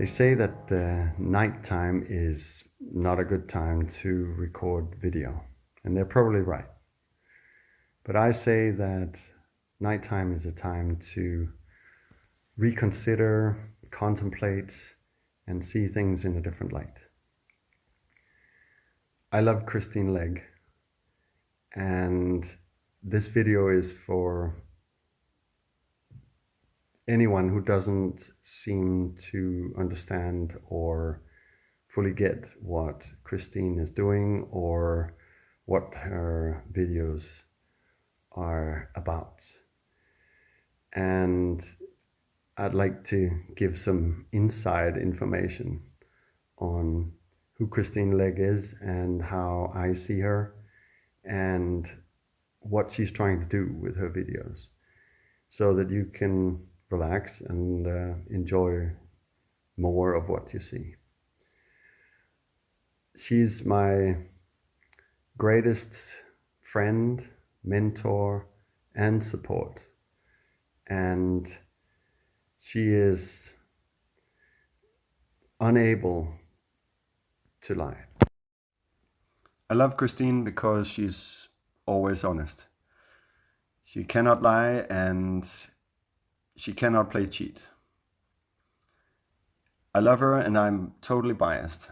They say that nighttime is not a good time to record video, and they're probably right. But I say that nighttime is a time to reconsider, contemplate, and see things in a different light. I love Christine Legge, and this video is for anyone who doesn't seem to understand or fully get what Christine is doing or what her videos are about. And I'd like to give some inside information on who Christine Legge is and how I see her and what she's trying to do with her videos, so that you can relax and enjoy more of what you see. She's my greatest friend, mentor, and support. And she is unable to lie. I love Christine because she's always honest. She cannot lie and she cannot play cheat. I love her and I'm totally biased.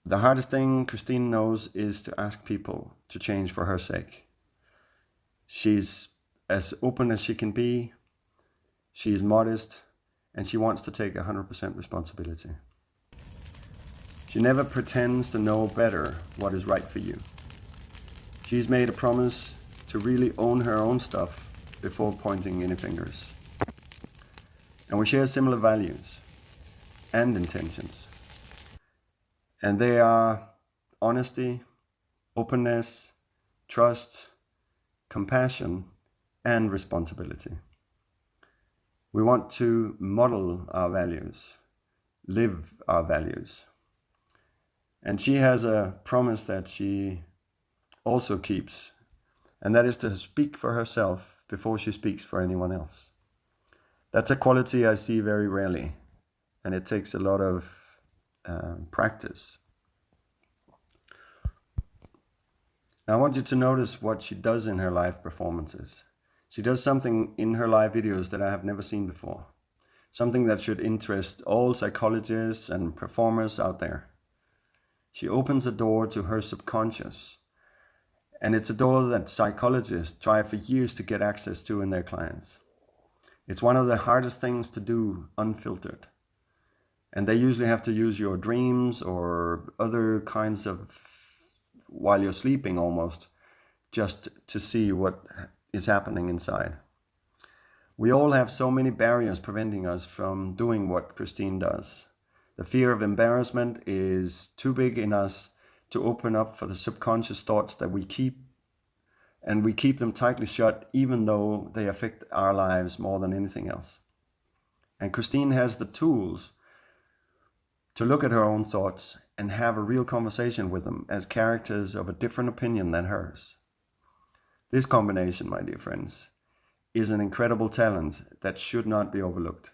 The hardest thing Christine knows is to ask people to change for her sake. She's as open as she can be, she is modest, and she wants to take 100% responsibility. She never pretends to know better what is right for you. She's made a promise to really own her own stuff before pointing any fingers. And we share similar values and intentions. And they are honesty, openness, trust, compassion, and responsibility. We want to model our values, live our values. And she has a promise that she also keeps, and that is to speak for herself before she speaks for anyone else. That's a quality I see very rarely, and it takes a lot of practice. I want you to notice what she does in her live performances. She does something in her live videos that I have never seen before. Something that should interest all psychologists and performers out there. She opens a door to her subconscious. And it's a door that psychologists try for years to get access to in their clients. It's one of the hardest things to do unfiltered. And they usually have to use your dreams or other kinds of, while you're sleeping almost, just to see what is happening inside. We all have so many barriers preventing us from doing what Christine does. The fear of embarrassment is too big in us to open up for the subconscious thoughts that we keep, and we keep them tightly shut even though they affect our lives more than anything else. And Christine has the tools to look at her own thoughts and have a real conversation with them as characters of a different opinion than hers. This combination, my dear friends, is an incredible talent that should not be overlooked.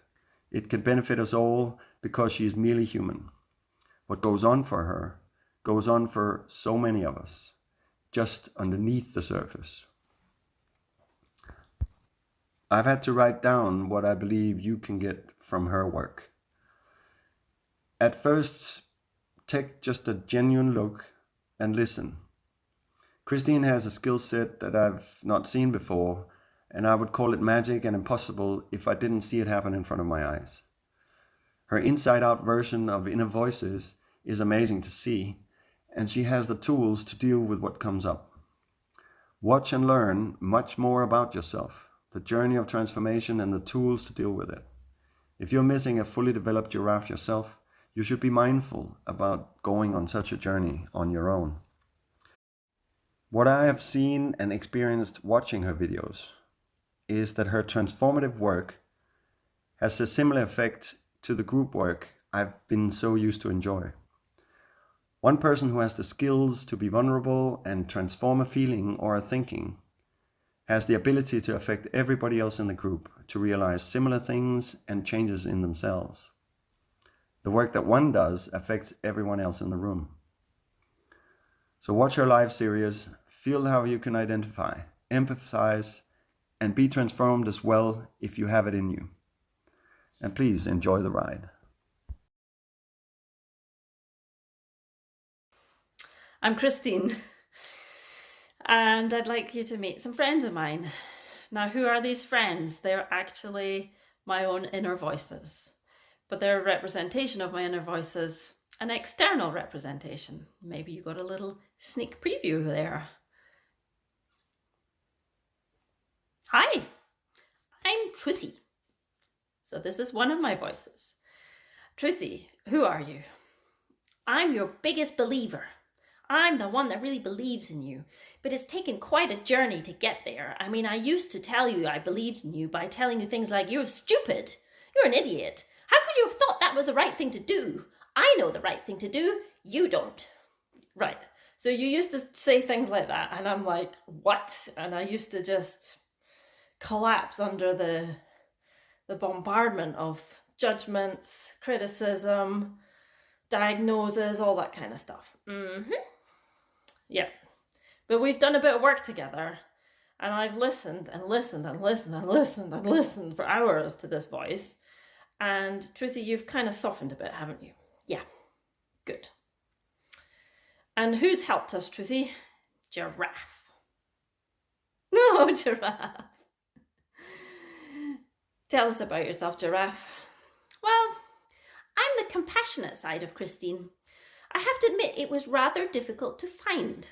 It can benefit us all because she is merely human. What goes on for her goes on for so many of us, just underneath the surface. I've had to write down what I believe you can get from her work. At first, take just a genuine look and listen. Christine has a skill set that I've not seen before, and I would call it magic and impossible if I didn't see it happen in front of my eyes. Her inside-out version of inner voices is amazing to see, and she has the tools to deal with what comes up. Watch and learn much more about yourself, the journey of transformation and the tools to deal with it. If you're missing a fully developed giraffe yourself, you should be mindful about going on such a journey on your own. What I have seen and experienced watching her videos is that her transformative work has a similar effect to the group work I've been so used to enjoy. One person who has the skills to be vulnerable and transform a feeling or a thinking has the ability to affect everybody else in the group to realize similar things and changes in themselves. The work that one does affects everyone else in the room. So watch her live series, feel how you can identify, empathize, and be transformed as well if you have it in you. And please enjoy the ride. I'm Christine, and I'd like you to meet some friends of mine. Now, who are these friends? They're actually my own inner voices, but they're a representation of my inner voices, an external representation. Maybe you got a little sneak preview there. Hi, I'm Truthy. So this is one of my voices. Truthy, who are you? I'm your biggest believer. I'm the one that really believes in you, but it's taken quite a journey to get there. I mean, I used to tell you I believed in you by telling you things like, you're stupid, you're an idiot. How could you have thought that was the right thing to do? I know the right thing to do, you don't. Right, so you used to say things like that, and I'm like, what? And I used to just collapse under the bombardment of judgments, criticism, diagnoses, all that kind of stuff. Yeah, but we've done a bit of work together, and I've listened and listened and listened and listened and listened for hours to this voice, and Truthy, you've kind of softened a bit, haven't you? Yeah, good. And who's helped us, Truthy? Giraffe. No, Giraffe. Tell us about yourself, Giraffe. Well, I'm the compassionate side of Christine. I have to admit it was rather difficult to find.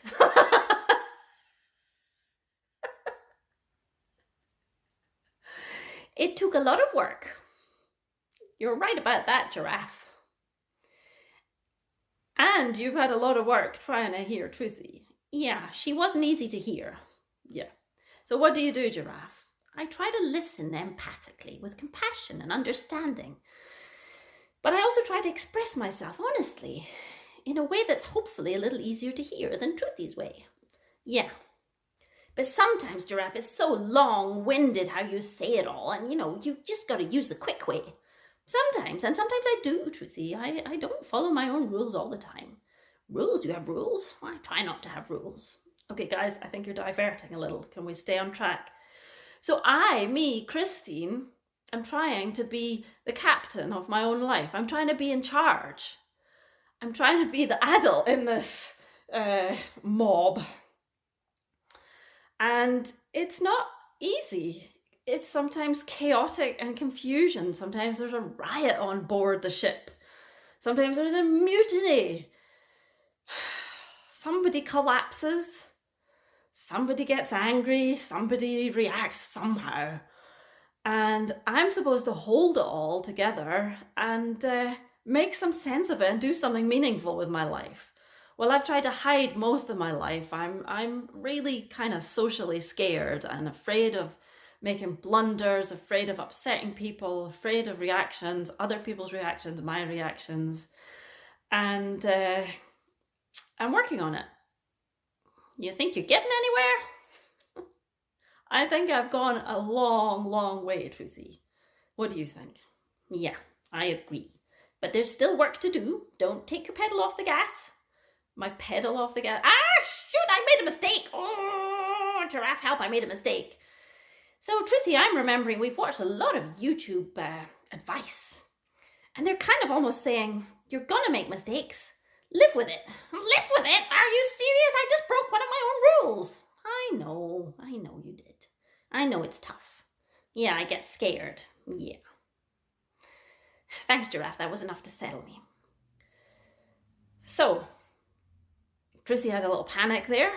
It took a lot of work. You're right about that, Giraffe. And you've had a lot of work trying to hear Truthy. Yeah, she wasn't easy to hear. Yeah. So what do, Giraffe? I try to listen empathically with compassion and understanding. But I also try to express myself honestly, in a way that's hopefully a little easier to hear than Truthy's way. Yeah. But sometimes, Giraffe, is so long-winded how you say it all, and you just got to use the quick way. Sometimes, and sometimes I do, Truthy. I don't follow my own rules all the time. Rules? You have rules? I try not to have rules. Okay, guys, I think you're diverting a little. Can we stay on track? So Christine, I'm trying to be the captain of my own life. I'm trying to be in charge. I'm trying to be the adult in this mob. And it's not easy. It's sometimes chaotic and confusion. Sometimes there's a riot on board the ship. Sometimes there's a mutiny. Somebody collapses. Somebody gets angry. Somebody reacts somehow. And I'm supposed to hold it all together and make some sense of it and do something meaningful with my life. Well, I've tried to hide most of my life. I'm really kind of socially scared and afraid of making blunders, afraid of upsetting people, afraid of reactions, other people's reactions, my reactions. And I'm working on it. You think you're getting anywhere? I think I've gone a long, long way, Truthy. What do you think? Yeah, I agree. But there's still work to do. Don't take your pedal off the gas. My pedal off the gas. Ah, shoot, I made a mistake. Oh, Giraffe, help, I made a mistake. So, Truthy, I'm remembering we've watched a lot of YouTube advice. And they're kind of almost saying, you're gonna make mistakes. Live with it. Live with it? Are you serious? I just broke one of my own rules. I know you did. I know it's tough. Yeah, I get scared. Yeah. Thanks, Giraffe. That was enough to settle me. So, Truthy had a little panic there,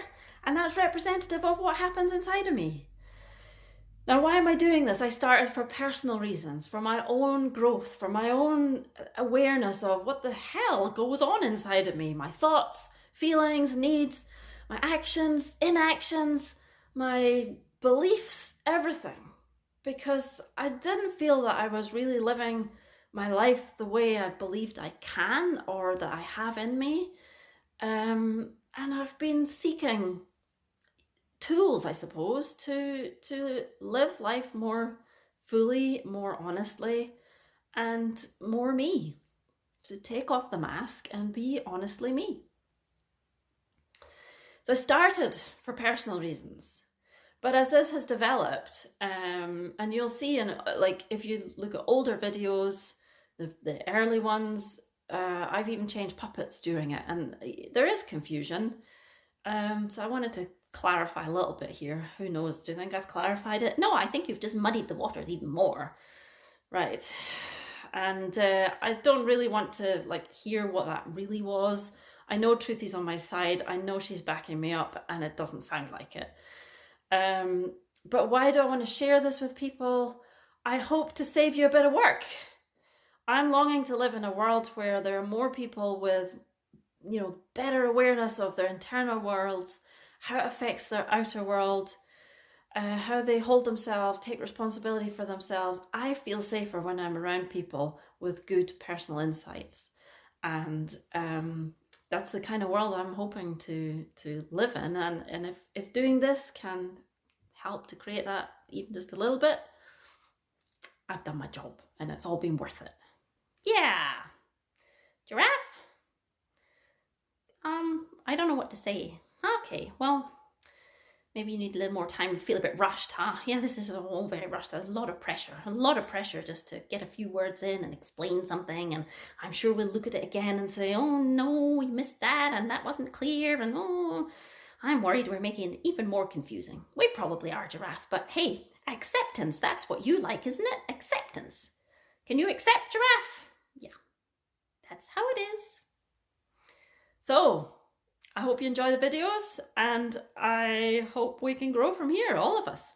and that's representative of what happens inside of me. Now, why am I doing this? I started for personal reasons, for my own growth, for my own awareness of what the hell goes on inside of me, my thoughts, feelings, needs, my actions, inactions, my beliefs, everything. Because I didn't feel that I was really living my life the way I believed I can or that I have in me. And I've been seeking tools, I suppose, to live life more fully, more honestly, and more me. to take off the mask and be honestly me. So I started for personal reasons, but as this has developed, and you'll see in, like, if you look at older videos, the early ones, I've even changed puppets during it, and there is confusion. So I wanted to clarify a little bit here. Who knows? Do you think I've clarified it? No, I think you've just muddied the waters even more. Right. And I don't really want to like hear what that really was. I know Truthy's on my side. I know she's backing me up, and it doesn't sound like it. But why do I want to share this with people? I hope to save you a bit of work. I'm longing to live in a world where there are more people with, better awareness of their internal worlds, how it affects their outer world, how they hold themselves, take responsibility for themselves. I feel safer when I'm around people with good personal insights. And that's the kind of world I'm hoping to live in. And if doing this can help to create that even just a little bit, I've done my job and it's all been worth it. Yeah. Giraffe? I don't know what to say. Okay, well, maybe you need a little more time to feel a bit rushed, huh? Yeah, this is all very rushed. A lot of pressure just to get a few words in and explain something. And I'm sure we'll look at it again and say, oh no, we missed that and that wasn't clear. And oh, I'm worried we're making it even more confusing. We probably are, Giraffe, but hey, acceptance, that's what you like, isn't it? Acceptance. Can you accept, Giraffe? Yeah, that's how it is. So, I hope you enjoy the videos, and I hope we can grow from here, all of us.